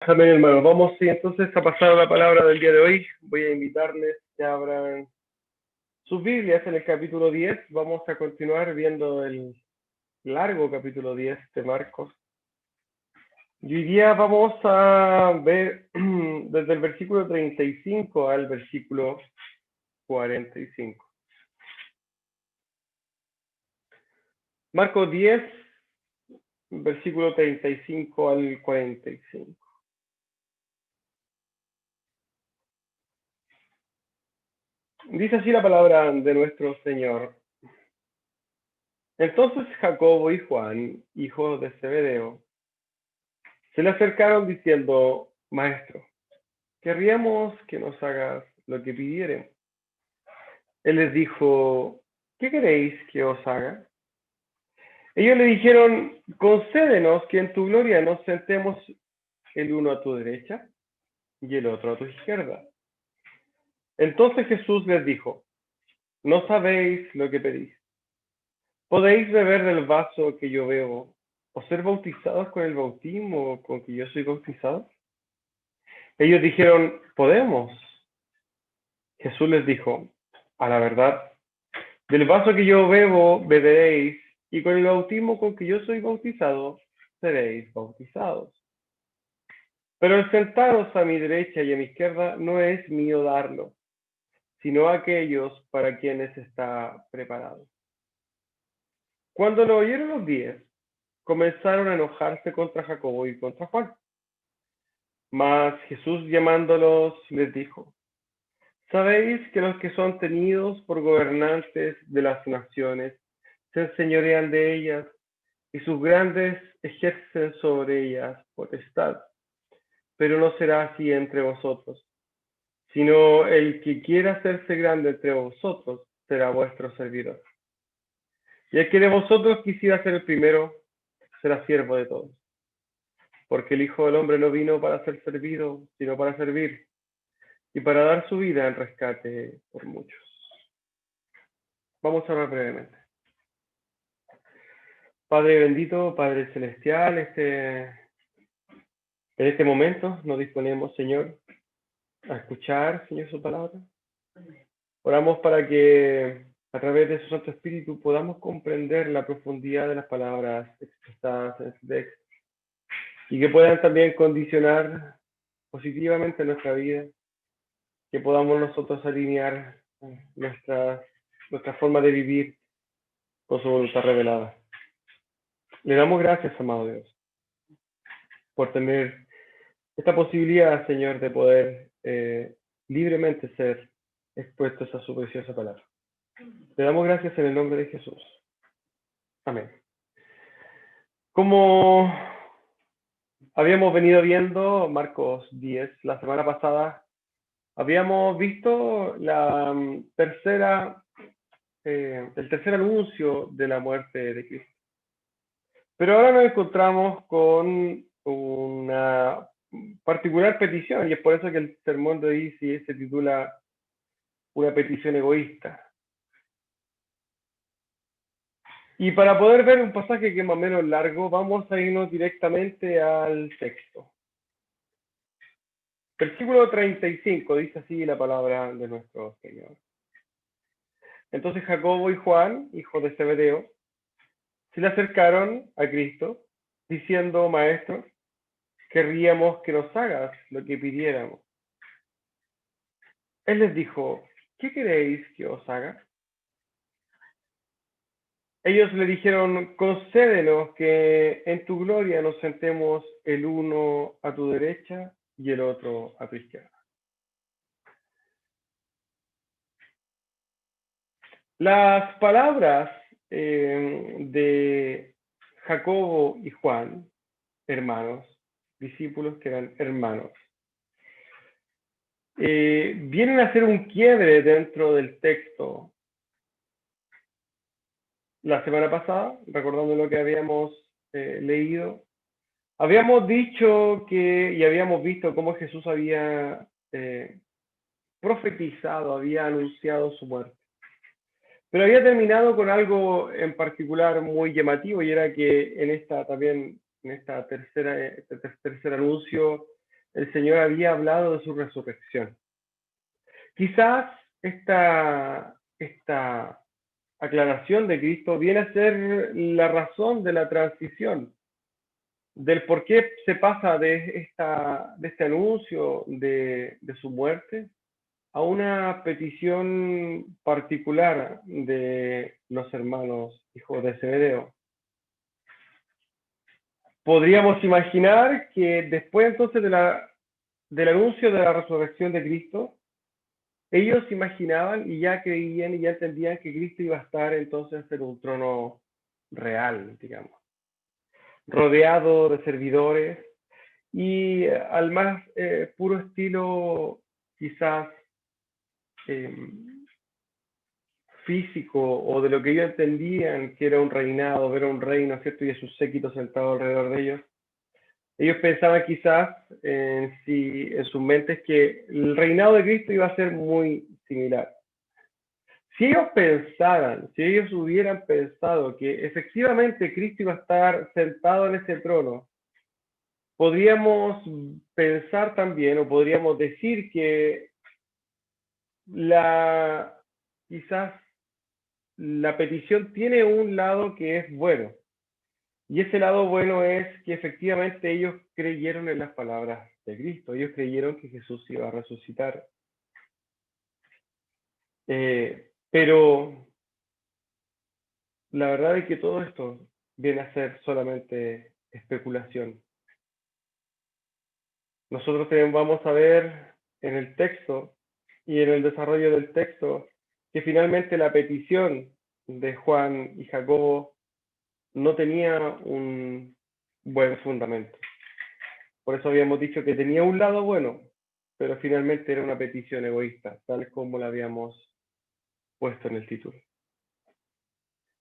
Amén, hermano. Vamos sí, entonces a pasar a la palabra del día de hoy. Voy a invitarles que abran sus Biblias en el capítulo 10. Vamos a continuar viendo el largo capítulo 10 de Marcos. Y hoy día vamos a ver desde el versículo 35 al versículo 45. Marcos 10, versículo 35 al 45. Dice así la palabra de nuestro Señor. Entonces Jacobo y Juan, hijos de Zebedeo, se le acercaron diciendo: Maestro, querríamos que nos hagas lo que pidiéramos. Él les dijo: ¿qué queréis que os haga? Ellos le dijeron: concédenos que en tu gloria nos sentemos el uno a tu derecha y el otro a tu izquierda. Entonces Jesús les dijo: no sabéis lo que pedís. ¿Podéis beber del vaso que yo bebo o ser bautizados con el bautismo con que yo soy bautizado? Ellos dijeron: podemos. Jesús les dijo: a la verdad, del vaso que yo bebo, beberéis, y con el bautismo con que yo soy bautizado, seréis bautizados. Pero el sentaros a mi derecha y a mi izquierda no es mío darlo, sino a aquellos para quienes está preparado. Cuando lo oyeron los 10, comenzaron a enojarse contra Jacobo y contra Juan. Mas Jesús, llamándolos, les dijo: sabéis que los que son tenidos por gobernantes de las naciones se enseñorean de ellas, y sus grandes ejercen sobre ellas potestad. Pero no será así entre vosotros, sino el que quiera hacerse grande entre vosotros será vuestro servidor. Y el que de vosotros quisiera ser el primero será siervo de todos. Porque el Hijo del Hombre no vino para ser servido, sino para servir, y para dar su vida en rescate por muchos. Vamos a hablar brevemente. Padre bendito, Padre celestial, en este momento nos disponemos, Señor, a escuchar, Señor, su palabra. Oramos para que a través de su Santo Espíritu podamos comprender la profundidad de las palabras expresadas en este texto y que puedan también condicionar positivamente nuestra vida, que podamos nosotros alinear nuestra forma de vivir con su voluntad revelada. Le damos gracias, amado Dios, por tener esta posibilidad, Señor, de poder libremente ser expuestos a su preciosa palabra. Le damos gracias en el nombre de Jesús. Amén. Como habíamos venido viendo Marcos 10, la semana pasada habíamos visto el tercer anuncio de la muerte de Cristo. Pero ahora nos encontramos con una particular petición, y es por eso que el sermón de hoy sí se titula Una petición egoísta. Y para poder ver un pasaje que es más o menos largo, vamos a irnos directamente al texto. Versículo 35 dice así la palabra de nuestro Señor. Entonces Jacobo y Juan, hijos de Zebedeo, se le acercaron a Cristo, diciendo: Maestro, querríamos que nos hagas lo que pidiéramos. Él les dijo: ¿qué queréis que os haga? Ellos le dijeron: concédenos que en tu gloria nos sentemos el uno a tu derecha y el otro a tu izquierda. Las palabras de Jacobo y Juan, hermanos, discípulos que eran hermanos, vienen a hacer un quiebre dentro del texto. La semana pasada, recordando lo que habíamos leído, habíamos dicho y habíamos visto cómo Jesús había profetizado, había anunciado su muerte. Pero había terminado con algo en particular muy llamativo, y era que en este tercer anuncio el Señor había hablado de su resurrección. Quizás esta aclaración de Cristo viene a ser la razón de la transición, del por qué se pasa de este anuncio de su muerte a una petición particular de los hermanos hijos de Zebedeo. Podríamos imaginar que después entonces del anuncio de la resurrección de Cristo, ellos imaginaban y ya creían y ya entendían que Cristo iba a estar entonces en un trono real, digamos, rodeado de servidores y al más puro estilo quizás físico o de lo que ellos entendían que era un reinado, ver un reino, ¿cierto? Y a sus séquitos sentados alrededor de ellos. Ellos pensaban quizás en sus mentes que el reinado de Cristo iba a ser muy similar. Si ellos hubieran pensado que efectivamente Cristo iba a estar sentado en ese trono, podríamos pensar también o podríamos decir que quizás la petición tiene un lado que es bueno. Y ese lado bueno es que efectivamente ellos creyeron en las palabras de Cristo. Ellos creyeron que Jesús iba a resucitar. Pero la verdad es que todo esto viene a ser solamente especulación. Nosotros vamos a ver en el texto y en el desarrollo del texto que finalmente la petición de Juan y Jacobo no tenía un buen fundamento. Por eso habíamos dicho que tenía un lado bueno, pero finalmente era una petición egoísta, tal como la habíamos puesto en el título.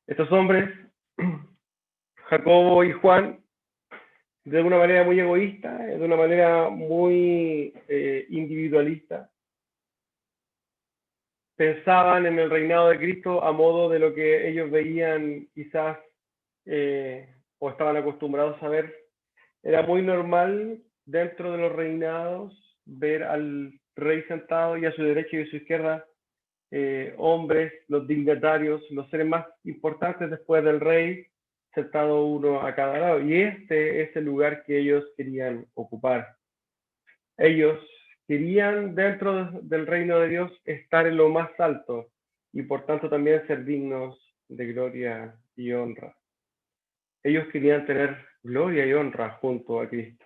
Estos hombres, Jacobo y Juan, de una manera muy egoísta, de una manera muy individualista, pensaban en el reinado de Cristo a modo de lo que ellos veían quizás o estaban acostumbrados a ver. Era muy normal dentro de los reinados ver al rey sentado y a su derecha y a su izquierda hombres, los dignatarios, los seres más importantes después del rey, sentado uno a cada lado. Y este es el lugar que ellos querían ocupar. Ellos querían dentro del reino de Dios estar en lo más alto y por tanto también ser dignos de gloria y honra. Ellos querían tener gloria y honra junto a Cristo.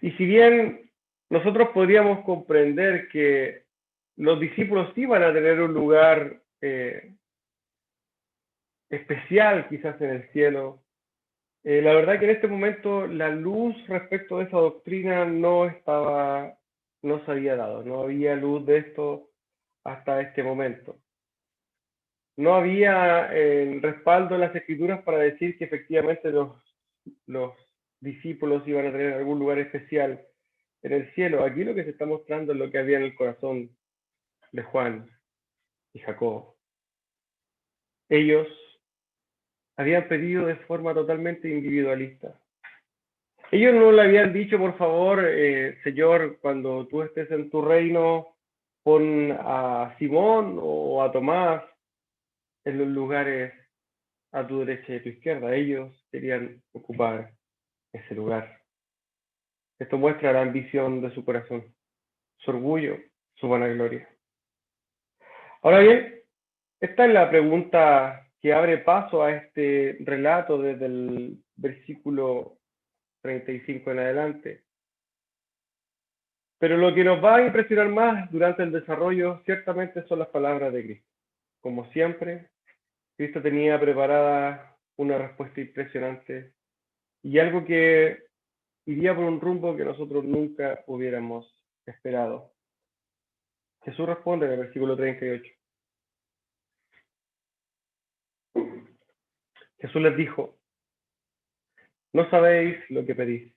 Y si bien nosotros podríamos comprender que los discípulos iban a tener un lugar especial quizás en el cielo, la verdad que en este momento la luz respecto de esa doctrina no se había dado, no había luz de esto hasta este momento. No había respaldo en las escrituras para decir que efectivamente los discípulos iban a tener algún lugar especial en el cielo. Aquí lo que se está mostrando es lo que había en el corazón de Juan y Jacobo. Ellos habían pedido de forma totalmente individualista. Ellos no le habían dicho, por favor, Señor, cuando tú estés en tu reino, pon a Simón o a Tomás en los lugares a tu derecha y a tu izquierda. Ellos querían ocupar ese lugar. Esto muestra la ambición de su corazón, su orgullo, su vanagloria. Ahora bien, esta es la pregunta que abre paso a este relato desde el versículo 35 en adelante. Pero lo que nos va a impresionar más durante el desarrollo ciertamente son las palabras de Cristo. Como siempre, Cristo tenía preparada una respuesta impresionante y algo que iría por un rumbo que nosotros nunca hubiéramos esperado. Jesús responde en el versículo 38. Jesús les dijo, no sabéis lo que pedís.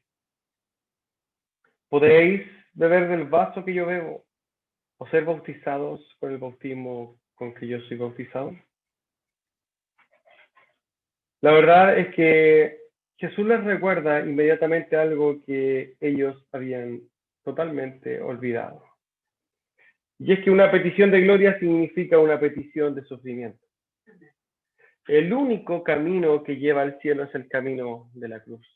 ¿Podéis beber del vaso que yo bebo o ser bautizados con el bautismo con que yo soy bautizado? La verdad es que Jesús les recuerda inmediatamente algo que ellos habían totalmente olvidado. Y es que una petición de gloria significa una petición de sufrimiento. El único camino que lleva al cielo es el camino de la cruz.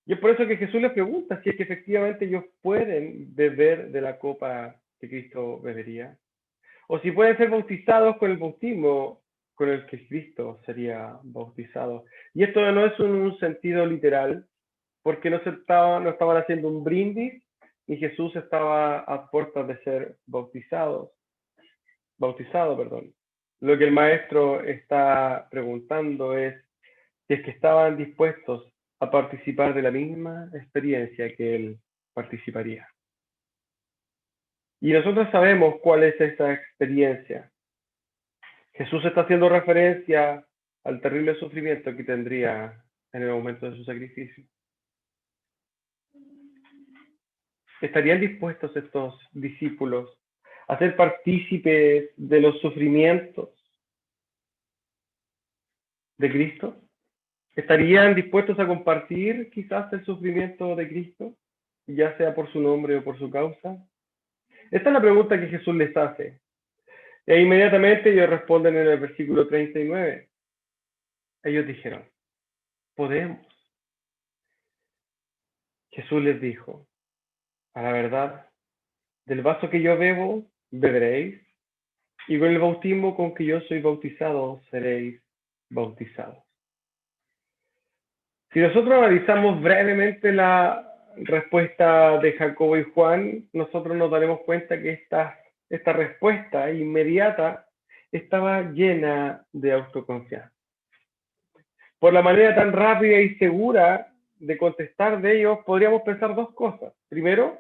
Y es por eso que Jesús les pregunta si es que efectivamente ellos pueden beber de la copa que Cristo bebería, o si pueden ser bautizados con el bautismo con el que Cristo sería bautizado. Y esto no es un sentido literal, porque no estaban haciendo un brindis y Jesús estaba a puertas de ser bautizado. Lo que el maestro está preguntando es si es que estaban dispuestos a participar de la misma experiencia que él participaría. Y nosotros sabemos cuál es esa experiencia. Jesús está haciendo referencia al terrible sufrimiento que tendría en el momento de su sacrificio. ¿Estarían dispuestos estos discípulos a ser partícipes de los sufrimientos de Cristo? ¿Estarían dispuestos a compartir quizás el sufrimiento de Cristo, ya sea por su nombre o por su causa? Esta es la pregunta que Jesús les hace. E inmediatamente ellos responden en el versículo 39. Ellos dijeron, podemos. Jesús les dijo, a la verdad, del vaso que yo bebo, beberéis, y con el bautismo con que yo soy bautizado, seréis bautizados. Si nosotros analizamos brevemente la respuesta de Jacobo y Juan, nosotros nos daremos cuenta que esta respuesta inmediata estaba llena de autoconfianza. Por la manera tan rápida y segura de contestar de ellos, podríamos pensar dos cosas. Primero,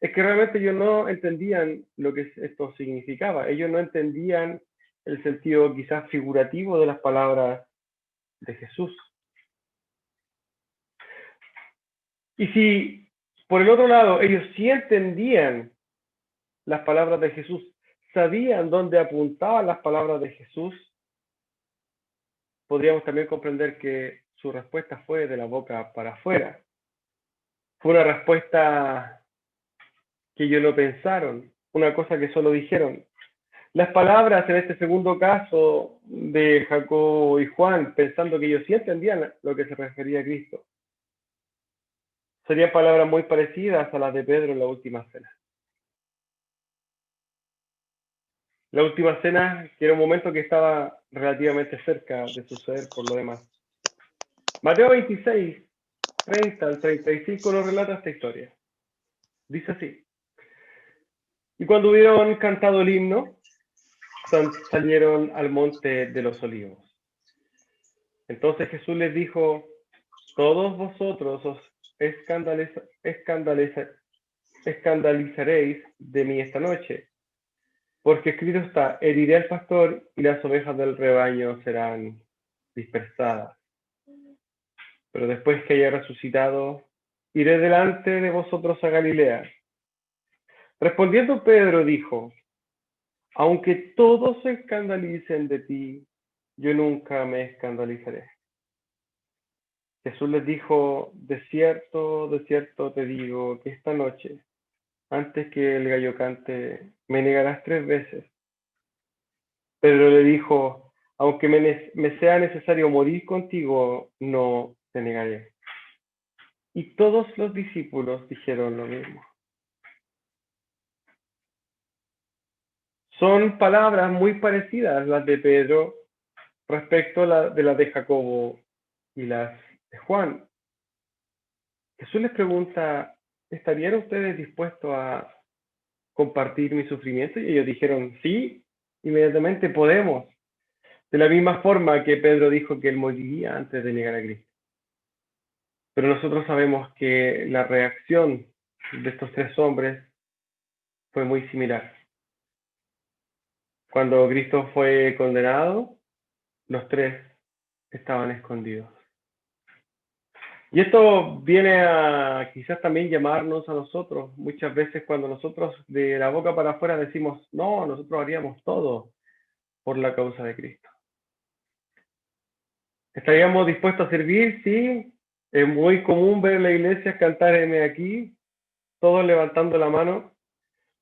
es que realmente ellos no entendían lo que esto significaba. Ellos no entendían el sentido quizás figurativo de las palabras de Jesús. Y si, por el otro lado, ellos sí entendían las palabras de Jesús, sabían dónde apuntaban las palabras de Jesús, podríamos también comprender que su respuesta fue de la boca para afuera. Fue una respuesta que ellos no pensaron, una cosa que solo dijeron. Las palabras en este segundo caso de Jacobo y Juan, pensando que ellos sí entendían lo que se refería a Cristo, serían palabras muy parecidas a las de Pedro en la última cena. La última cena, que era un momento que estaba relativamente cerca de suceder por lo demás. Mateo 26, 30 al 35 nos relata esta historia. Dice así. Y cuando hubieron cantado el himno, salieron al monte de los olivos. Entonces Jesús les dijo, todos vosotros os escandalizaréis de mí esta noche, porque escrito está, heriré al pastor y las ovejas del rebaño serán dispersadas. Pero después que haya resucitado, iré delante de vosotros a Galilea. Respondiendo Pedro dijo, aunque todos se escandalicen de ti, yo nunca me escandalizaré. Jesús les dijo, de cierto te digo que esta noche, antes que el gallo cante, me negarás 3 veces. Pedro le dijo, aunque me sea necesario morir contigo, no te negaré. Y todos los discípulos dijeron lo mismo. Son palabras muy parecidas las de Pedro respecto a las de Jacobo y las de Juan. Jesús les pregunta, ¿estarían ustedes dispuestos a compartir mi sufrimiento? Y ellos dijeron, sí, inmediatamente podemos. De la misma forma que Pedro dijo que él moriría antes de negar a Cristo. Pero nosotros sabemos que la reacción de estos 3 hombres fue muy similar. Cuando Cristo fue condenado, los 3 estaban escondidos. Y esto viene a quizás también llamarnos a nosotros. Muchas veces cuando nosotros de la boca para afuera decimos, no, nosotros haríamos todo por la causa de Cristo. ¿Estaríamos dispuestos a servir? Sí. Es muy común ver en la iglesia cantar "Heme aquí", todos levantando la mano,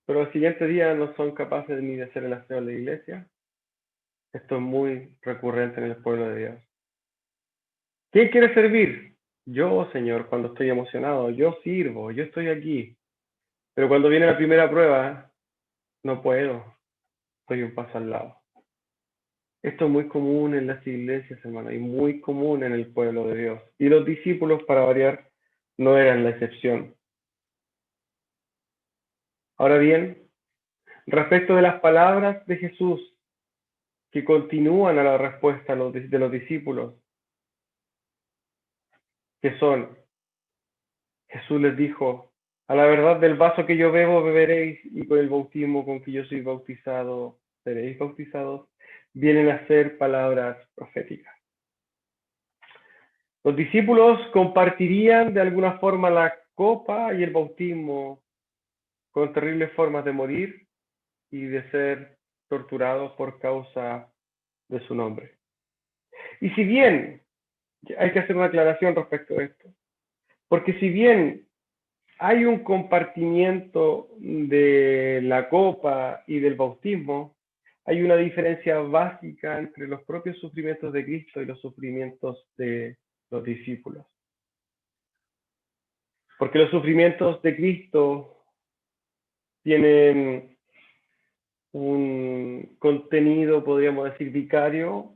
pero al siguiente día no son capaces ni de hacer el aseo en la iglesia. Esto es muy recurrente en el pueblo de Dios. ¿Quién quiere servir? Yo, Señor, cuando estoy emocionado, yo sirvo, yo estoy aquí. Pero cuando viene la primera prueba, no puedo, estoy un paso al lado. Esto es muy común en las iglesias, hermano, y muy común en el pueblo de Dios. Y los discípulos, para variar, no eran la excepción. Ahora bien, respecto de las palabras de Jesús que continúan a la respuesta de los discípulos, que son, Jesús les dijo, a la verdad del vaso que yo bebo beberéis, y con el bautismo con que yo soy bautizado seréis bautizados, vienen a ser palabras proféticas. Los discípulos compartirían de alguna forma la copa y el bautismo con terribles formas de morir y de ser torturados por causa de su nombre. Y si bien, hay que hacer una aclaración respecto a esto, porque si bien hay un compartimiento de la copa y del bautismo, hay una diferencia básica entre los propios sufrimientos de Cristo y los sufrimientos de los discípulos. Porque los sufrimientos de Cristo tienen un contenido, podríamos decir, vicario.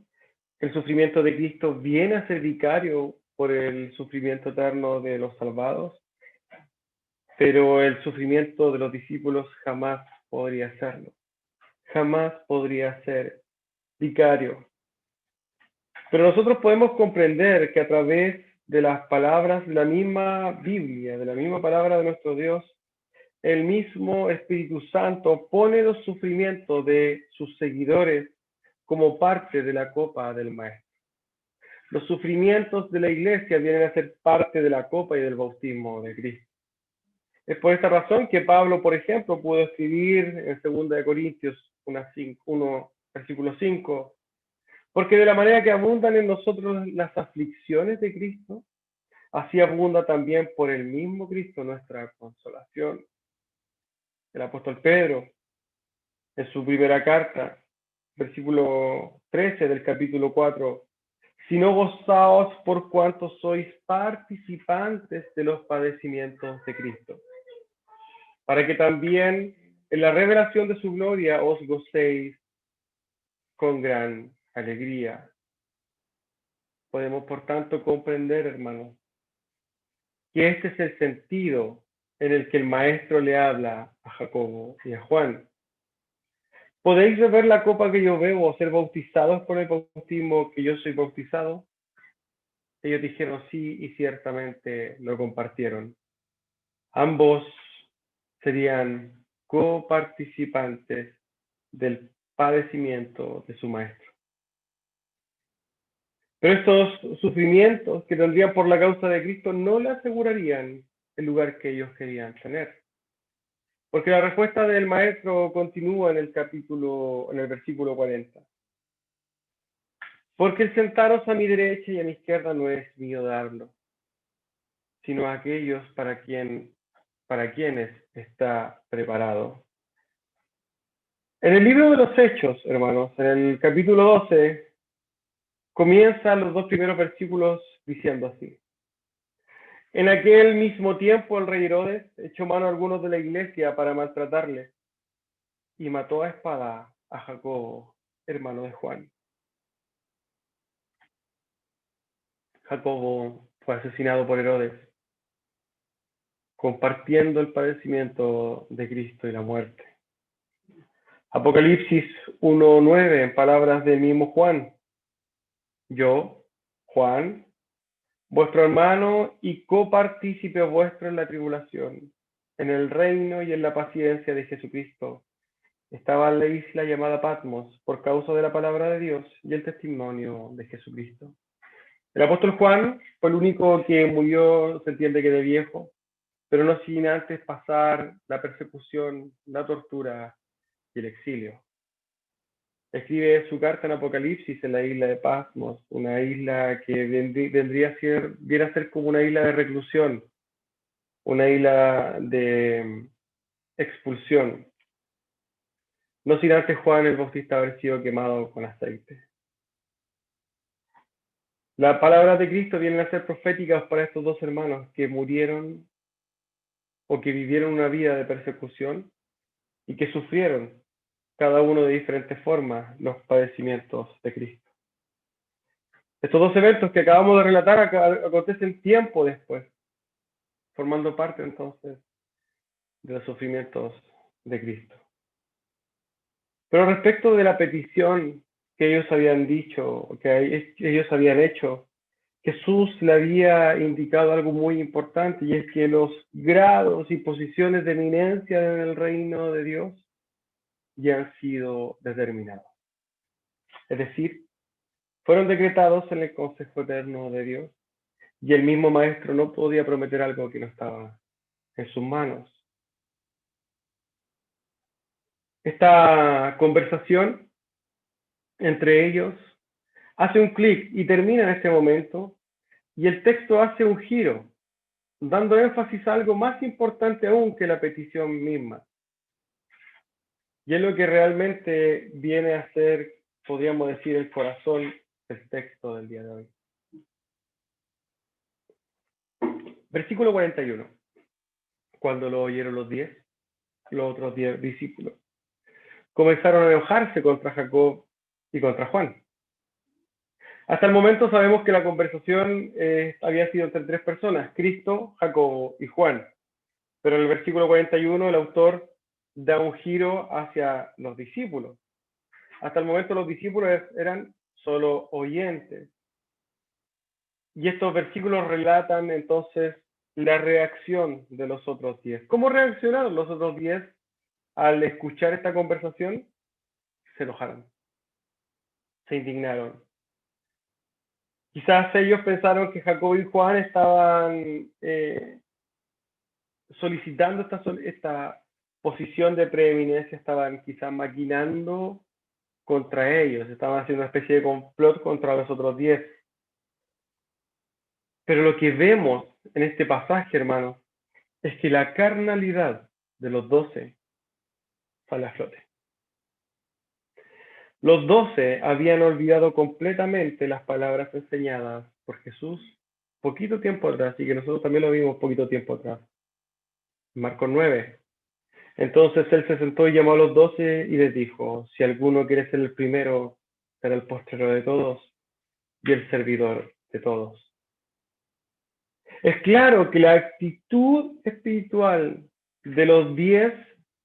El sufrimiento de Cristo viene a ser vicario por el sufrimiento eterno de los salvados, pero el sufrimiento de los discípulos jamás podría serlo. Jamás podría ser vicario. Pero nosotros podemos comprender que a través de las palabras de la misma Biblia, de la misma palabra de nuestro Dios, el mismo Espíritu Santo pone los sufrimientos de sus seguidores como parte de la copa del Maestro. Los sufrimientos de la iglesia vienen a ser parte de la copa y del bautismo de Cristo. Es por esta razón que Pablo, por ejemplo, pudo escribir en 2 Corintios 1, versículo 5, porque de la manera que abundan en nosotros las aflicciones de Cristo, así abunda también por el mismo Cristo nuestra consolación. El apóstol Pedro, en su primera carta, versículo 13 del capítulo 4, sino gozaos por cuanto sois participantes de los padecimientos de Cristo, para que también en la revelación de su gloria os gocéis con gran alegría. Podemos, por tanto, comprender, hermanos, que este es el sentido en el que el Maestro le habla a Jacobo y a Juan. ¿Podéis beber la copa que yo bebo o ser bautizados por el bautismo que yo soy bautizado? Ellos dijeron sí y ciertamente lo compartieron. Ambos serían coparticipantes del padecimiento de su Maestro. Pero estos sufrimientos que tendrían por la causa de Cristo no le asegurarían el lugar que ellos querían tener. Porque la respuesta del Maestro continúa en el versículo 40. Porque el sentaros a mi derecha y a mi izquierda no es mío darlo, sino a aquellos para quienes está preparado. En el libro de los Hechos, hermanos, en el capítulo 12, comienzan los 2 primeros versículos diciendo así. En aquel mismo tiempo el rey Herodes echó mano a algunos de la iglesia para maltratarle y mató a espada a Jacobo, hermano de Juan. Jacobo fue asesinado por Herodes, compartiendo el padecimiento de Cristo y la muerte. Apocalipsis 1:9, en palabras del mismo Juan. Yo, Juan, vuestro hermano y copartícipe vuestro en la tribulación, en el reino y en la paciencia de Jesucristo, estaba en la isla llamada Patmos por causa de la palabra de Dios y el testimonio de Jesucristo. El apóstol Juan fue el único que murió, se entiende que de viejo, pero no sin antes pasar la persecución, la tortura y el exilio. Escribe su carta en Apocalipsis en la isla de Patmos, una isla que viene a ser como una isla de reclusión, una isla de expulsión. No sin antes Juan el Bautista haber sido quemado con aceite. Las palabras de Cristo vienen a ser proféticas para estos dos hermanos que murieron o que vivieron una vida de persecución y que sufrieron, cada uno de diferentes formas, los padecimientos de Cristo. Estos dos eventos que acabamos de relatar acontecen tiempo después, formando parte entonces de los sufrimientos de Cristo. Pero respecto de la petición que ellos habían dicho, que ellos habían hecho, Jesús le había indicado algo muy importante, y es que los grados y posiciones de eminencia en el reino de Dios ya han sido determinados. Es decir, fueron decretados en el consejo eterno de Dios, y el mismo maestro no podía prometer algo que no estaba en sus manos. Esta conversación entre ellos hace un clic y termina en este momento, y el texto hace un giro, dando énfasis a algo más importante aún que la petición misma. Y es lo que realmente viene a ser, podríamos decir, el corazón del texto del día de hoy. Versículo 41. Cuando lo oyeron los otros 10 discípulos, comenzaron a enojarse contra Jacob y contra Juan. Hasta el momento sabemos que la conversación había sido entre tres personas, Cristo, Jacobo y Juan. Pero en el versículo 41 el autor da un giro hacia los discípulos. Hasta el momento los discípulos eran solo oyentes. Y estos versículos relatan entonces la reacción de los otros 10. ¿Cómo reaccionaron los otros 10 al escuchar esta conversación? Se enojaron, se indignaron. Quizás ellos pensaron que Jacobo y Juan estaban solicitando esta posición de preeminencia, estaban quizás maquinando contra ellos, estaban haciendo una especie de complot contra los otros 10. Pero lo que vemos en este pasaje, hermanos, es que la carnalidad de los 12 sale a flote. Los 12 habían olvidado completamente las palabras enseñadas por Jesús poquito tiempo atrás, y que nosotros también lo vimos poquito tiempo atrás. Marcos 9. Entonces él se sentó y llamó a los 12 y les dijo: si alguno quiere ser el primero, será el postrero de todos y el servidor de todos. Es claro que la actitud espiritual de los 10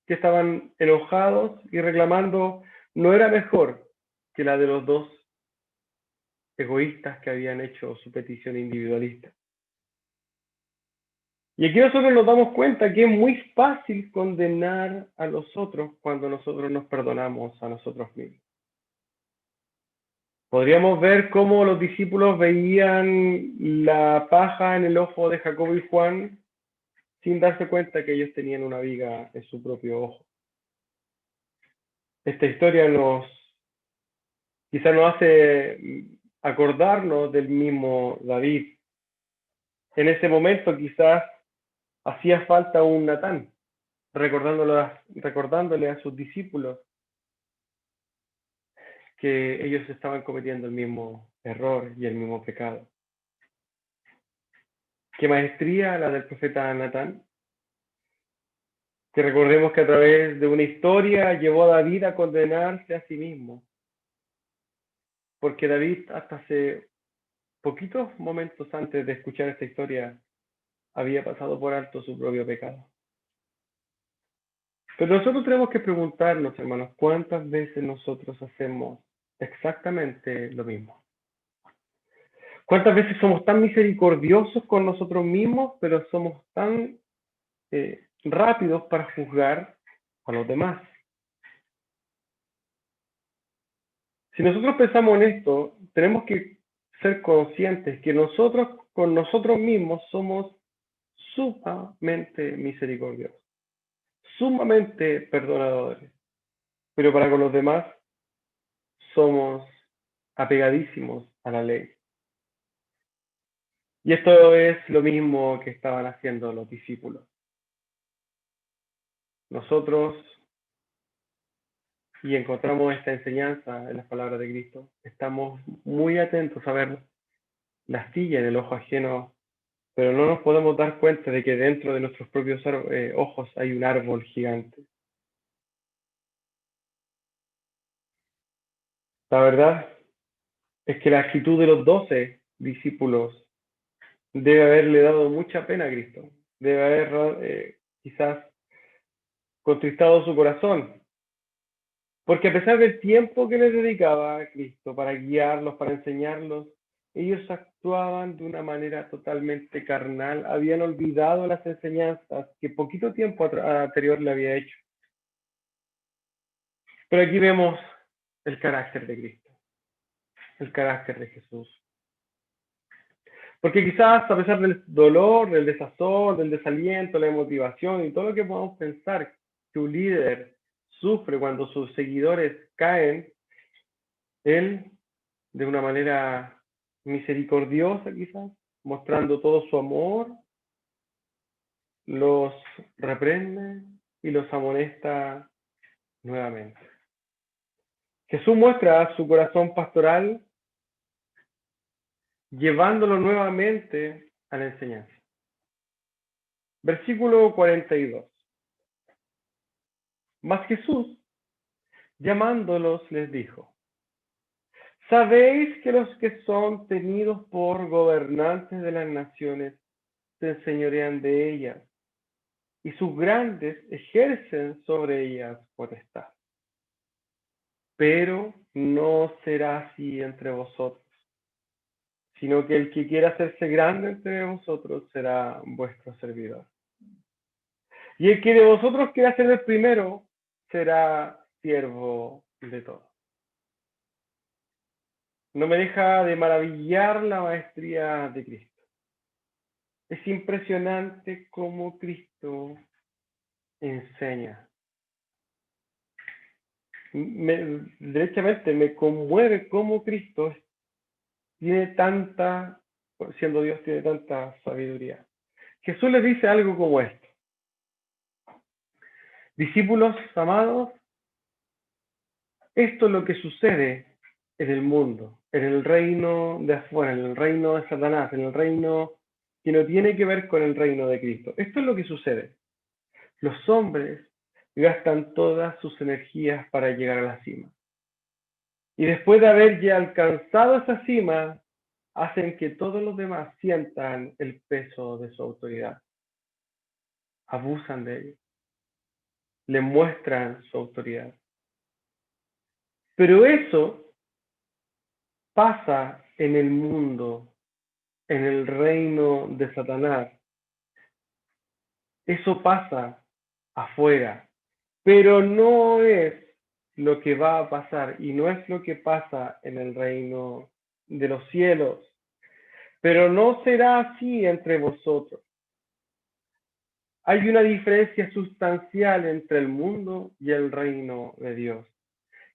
que estaban enojados y reclamando no era mejor que la de los 2 egoístas que habían hecho su petición individualista. Y aquí nosotros nos damos cuenta que es muy fácil condenar a los otros cuando nosotros nos perdonamos a nosotros mismos. Podríamos ver cómo los discípulos veían la paja en el ojo de Jacobo y Juan sin darse cuenta que ellos tenían una viga en su propio ojo. Esta historia quizás nos hace acordarnos del mismo David. En ese momento quizás hacía falta un Natán, recordándole a sus discípulos que ellos estaban cometiendo el mismo error y el mismo pecado. ¿Qué maestría la del profeta Natán? Que recordemos que a través de una historia llevó a David a condenarse a sí mismo. Porque David, hasta hace poquitos momentos antes de escuchar esta historia, había pasado por alto su propio pecado. Pero nosotros tenemos que preguntarnos, hermanos, ¿cuántas veces nosotros hacemos exactamente lo mismo? ¿Cuántas veces somos tan misericordiosos con nosotros mismos, pero somos tan rápidos para juzgar a los demás? Si nosotros pensamos en esto, tenemos que ser conscientes que nosotros con nosotros mismos somos sumamente misericordiosos, sumamente perdonadores, pero para con los demás somos apegadísimos a la ley. Y esto es lo mismo que estaban haciendo los discípulos. Nosotros, y encontramos esta enseñanza en las palabras de Cristo, estamos muy atentos a ver la astilla en el ojo ajeno, pero no nos podemos dar cuenta de que dentro de nuestros propios ojos hay un árbol gigante. La verdad es que la actitud de los 12 discípulos debe haberle dado mucha pena a Cristo, debe haber quizás contristado su corazón, porque a pesar del tiempo que les dedicaba a Cristo para guiarlos, para enseñarlos, ellos actuaban de una manera totalmente carnal, habían olvidado las enseñanzas que poquito tiempo anterior le había hecho. Pero aquí vemos el carácter de Cristo, el carácter de Jesús. Porque quizás a pesar del dolor, del desazón, del desaliento, la motivación y todo lo que podamos pensar que un líder sufre cuando sus seguidores caen, él, de una manera misericordiosa quizás, mostrando todo su amor, los reprende y los amonesta nuevamente. Jesús muestra su corazón pastoral llevándolo nuevamente a la enseñanza. Versículo 42. Mas Jesús, llamándolos, les dijo: ¿sabéis que los que son tenidos por gobernantes de las naciones se enseñorean de ellas, y sus grandes ejercen sobre ellas potestad? Pero no será así entre vosotros, sino que el que quiera hacerse grande entre vosotros será vuestro servidor. Y el que de vosotros quiera ser el primero será siervo de todos. No me deja de maravillar la maestría de Cristo. Es impresionante cómo Cristo enseña. Derechamente me conmueve cómo Cristo tiene tanta, siendo Dios, tiene tanta sabiduría. Jesús les dice algo como esto: discípulos amados, esto es lo que sucede en el mundo, en el reino de afuera, en el reino de Satanás, en el reino que no tiene que ver con el reino de Cristo. Esto es lo que sucede. Los hombres gastan todas sus energías para llegar a la cima. Y después de haber ya alcanzado esa cima, hacen que todos los demás sientan el peso de su autoridad. Abusan de ellos. Le muestran su autoridad. Pero eso pasa en el mundo, en el reino de Satanás. Eso pasa afuera, pero no es lo que va a pasar y no es lo que pasa en el reino de los cielos. Pero no será así entre vosotros. Hay una diferencia sustancial entre el mundo y el reino de Dios.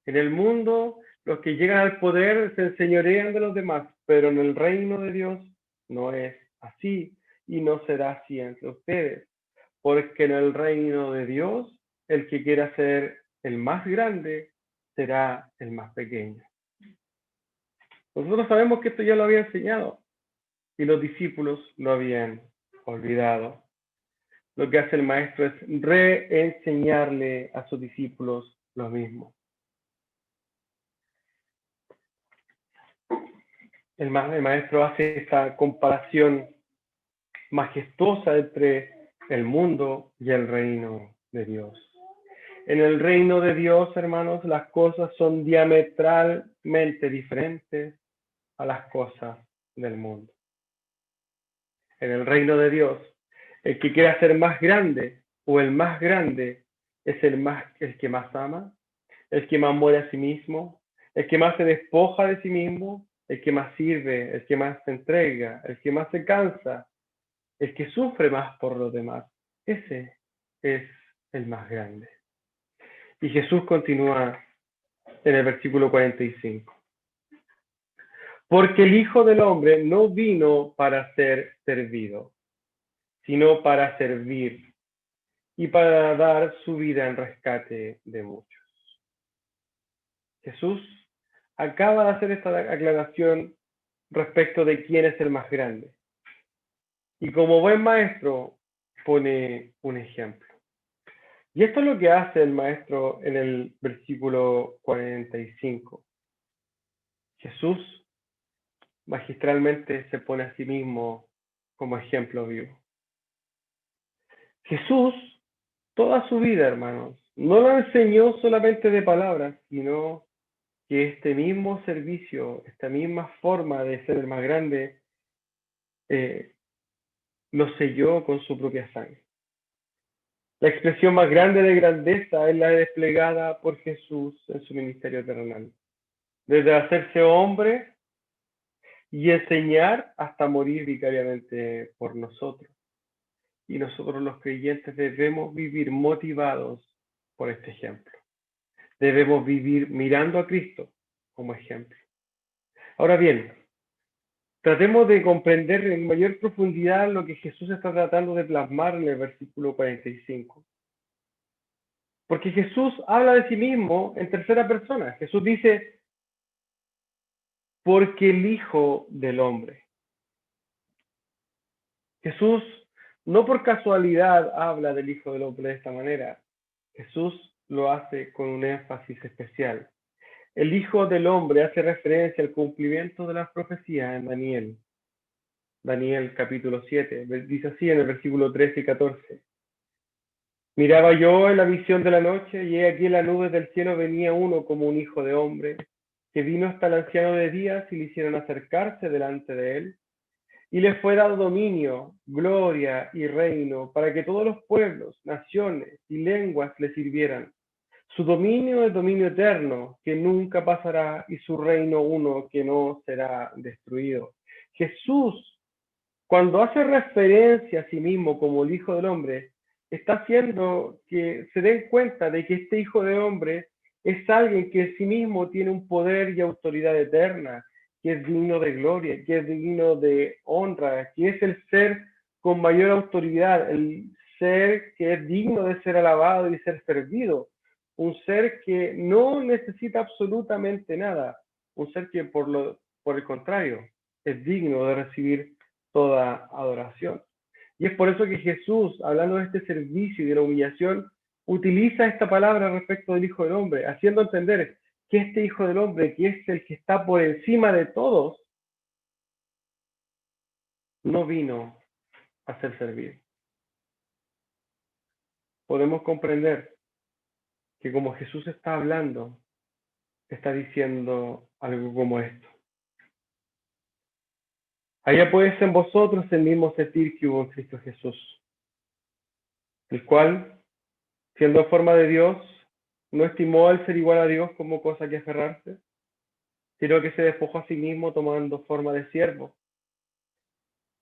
En el mundo, los que llegan al poder se enseñorean de los demás, pero en el reino de Dios no es así y no será así entre ustedes. Porque en el reino de Dios, el que quiera ser el más grande será el más pequeño. Nosotros sabemos que esto ya lo había enseñado y los discípulos lo habían olvidado. Lo que hace el maestro es reenseñarle a sus discípulos lo mismo. El maestro hace esta comparación majestuosa entre el mundo y el reino de Dios. En el reino de Dios, hermanos, las cosas son diametralmente diferentes a las cosas del mundo. En el reino de Dios, el que quiera ser más grande o el más grande es el que más ama, el que más muere a sí mismo, el que más se despoja de sí mismo, el que más sirve, el que más se entrega, el que más se cansa, el que sufre más por los demás. Ese es el más grande. Y Jesús continúa en el versículo 45. Porque el Hijo del Hombre no vino para ser servido, sino para servir y para dar su vida en rescate de muchos. Jesús acaba de hacer esta aclaración respecto de quién es el más grande. Y como buen maestro pone un ejemplo. Y esto es lo que hace el maestro en el versículo 45. Jesús magistralmente se pone a sí mismo como ejemplo vivo. Jesús, toda su vida, hermanos, no lo enseñó solamente de palabras, sino que este mismo servicio, esta misma forma de ser el más grande, lo selló con su propia sangre. La expresión más grande de grandeza es la desplegada por Jesús en su ministerio terrenal. Desde hacerse hombre y enseñar hasta morir vicariamente por nosotros. Y nosotros los creyentes debemos vivir motivados por este ejemplo. Debemos vivir mirando a Cristo como ejemplo. Ahora bien, tratemos de comprender en mayor profundidad lo que Jesús está tratando de plasmar en el versículo 45. Porque Jesús habla de sí mismo en tercera persona. Jesús dice, porque el Hijo del Hombre. Jesús no por casualidad habla del Hijo del Hombre de esta manera. Jesús lo hace con un énfasis especial. El Hijo del Hombre hace referencia al cumplimiento de las profecías en Daniel. Daniel capítulo 7, dice así en el versículo 13 y 14. Miraba yo en la visión de la noche, y he aquí en las nubes del cielo venía uno como un hijo de hombre, que vino hasta el anciano de días y le hicieron acercarse delante de él, y le fue dado dominio, gloria y reino, para que todos los pueblos, naciones y lenguas le sirvieran. Su dominio es dominio eterno, que nunca pasará, y su reino uno que no será destruido. Jesús, cuando hace referencia a sí mismo como el Hijo del Hombre, está haciendo que se den cuenta de que este Hijo de Hombre es alguien que en sí mismo tiene un poder y autoridad eterna, que es digno de gloria, que es digno de honra, que es el ser con mayor autoridad, el ser que es digno de ser alabado y ser servido, un ser que no necesita absolutamente nada, un ser que por el contrario es digno de recibir toda adoración. Y es por eso que Jesús, hablando de este servicio y de la humillación, utiliza esta palabra respecto del Hijo del Hombre, haciendo entender que este Hijo del Hombre, que es el que está por encima de todos, no vino a ser servido. Podemos comprender que como Jesús está hablando, está diciendo algo como esto. Haya pues en vosotros el mismo sentir que hubo en Cristo Jesús, el cual, siendo forma de Dios, no estimó el ser igual a Dios como cosa que aferrarse, sino que se despojó a sí mismo tomando forma de siervo,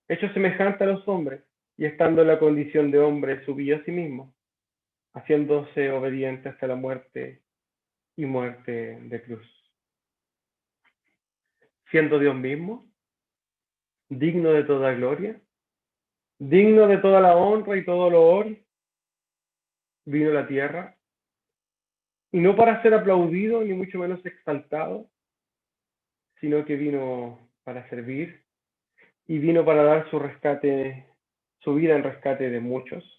hecho semejante a los hombres, y estando en la condición de hombre, subió a sí mismo, haciéndose obediente hasta la muerte y muerte de cruz. Siendo Dios mismo, digno de toda gloria, digno de toda la honra y todo loor, vino a la tierra, y no para ser aplaudido, ni mucho menos exaltado, sino que vino para servir, y vino para dar su rescate, su vida en rescate de muchos.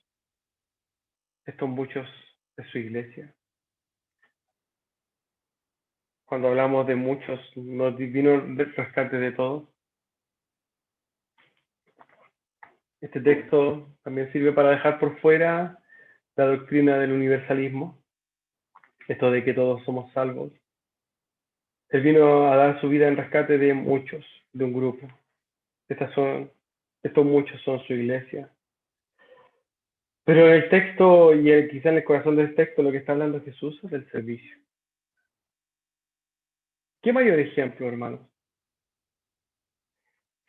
Estos muchos de su iglesia. Cuando hablamos de muchos, no vino el rescate de todos. Este texto también sirve para dejar por fuera la doctrina del universalismo, esto de que todos somos salvos. Él vino a dar su vida en rescate de muchos, de un grupo. Estos muchos son su iglesia. Pero en el texto, y quizá en el corazón del texto, lo que está hablando Jesús es del servicio. ¿Qué mayor ejemplo, hermanos?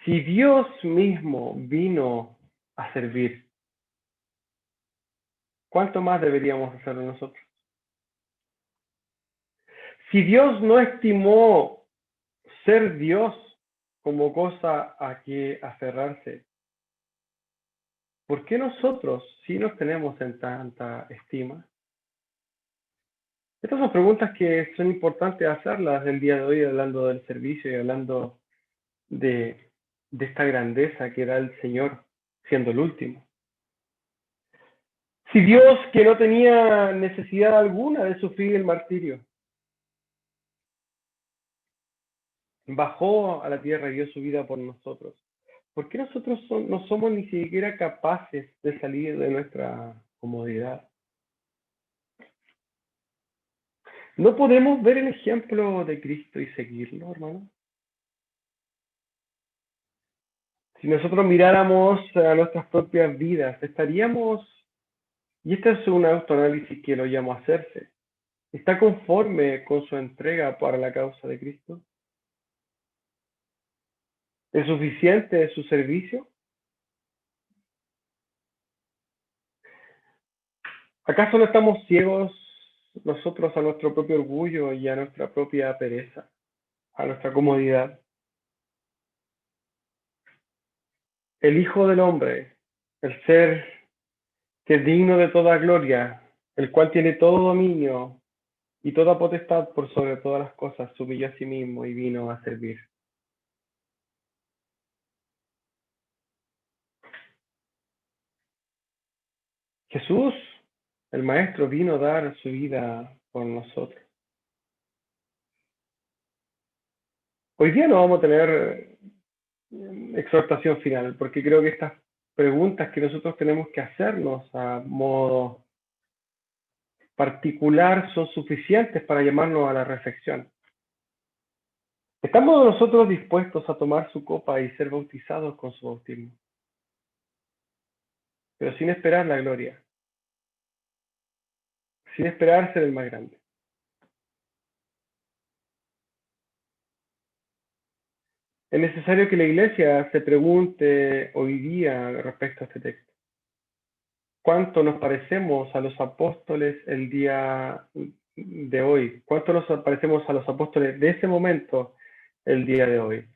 Si Dios mismo vino a servir, ¿cuánto más deberíamos hacerlo nosotros? Si Dios no estimó ser Dios como cosa a que aferrarse, ¿por qué nosotros sí nos tenemos en tanta estima? Estas son preguntas que son importantes hacerlas el día de hoy, hablando del servicio y hablando de esta grandeza que da el Señor, siendo el último. Si Dios, que no tenía necesidad alguna de sufrir el martirio, bajó a la tierra y dio su vida por nosotros, ¿por qué nosotros no somos ni siquiera capaces de salir de nuestra comodidad? ¿No podemos ver el ejemplo de Cristo y seguirlo, hermano? Si nosotros miráramos a nuestras propias vidas, estaríamos, y este es un autoanálisis que lo llamo a hacerse, ¿está conforme con su entrega para la causa de Cristo? ¿Es suficiente su servicio? ¿Acaso no estamos ciegos nosotros a nuestro propio orgullo y a nuestra propia pereza, a nuestra comodidad? El Hijo del Hombre, el ser que es digno de toda gloria, el cual tiene todo dominio y toda potestad por sobre todas las cosas, se humilló a sí mismo y vino a servir. Jesús, el Maestro, vino a dar su vida por nosotros. Hoy día no vamos a tener exhortación final, porque creo que estas preguntas que nosotros tenemos que hacernos a modo particular son suficientes para llamarnos a la reflexión. ¿Estamos nosotros dispuestos a tomar su copa y ser bautizados con su bautismo? Pero sin esperar la gloria, sin esperar ser el más grande. Es necesario que la Iglesia se pregunte hoy día respecto a este texto. ¿Cuánto nos parecemos a los apóstoles el día de hoy? ¿Cuánto nos parecemos a los apóstoles de ese momento el día de hoy?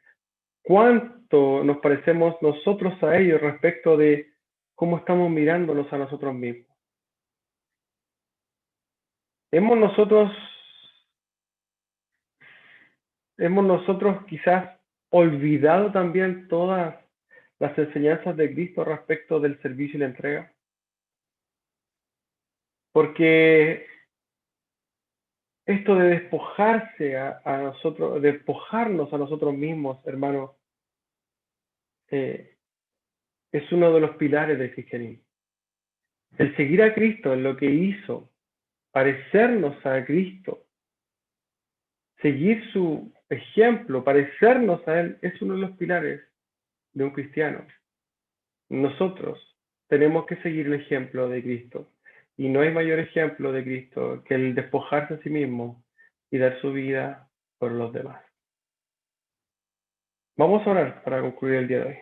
¿Cuánto nos parecemos nosotros a ellos respecto de cómo estamos mirándonos a nosotros mismos? ¿Hemos nosotros quizás olvidado también todas las enseñanzas de Cristo respecto del servicio y la entrega? Porque esto de despojarse a nosotros, despojarnos a nosotros mismos, hermanos, es uno de los pilares del cristianismo. El seguir a Cristo en lo que hizo, parecernos a Cristo, seguir su ejemplo, parecernos a Él, es uno de los pilares de un cristiano. Nosotros tenemos que seguir el ejemplo de Cristo. Y no hay mayor ejemplo de Cristo que el despojarse a sí mismo y dar su vida por los demás. Vamos a orar para concluir el día de hoy.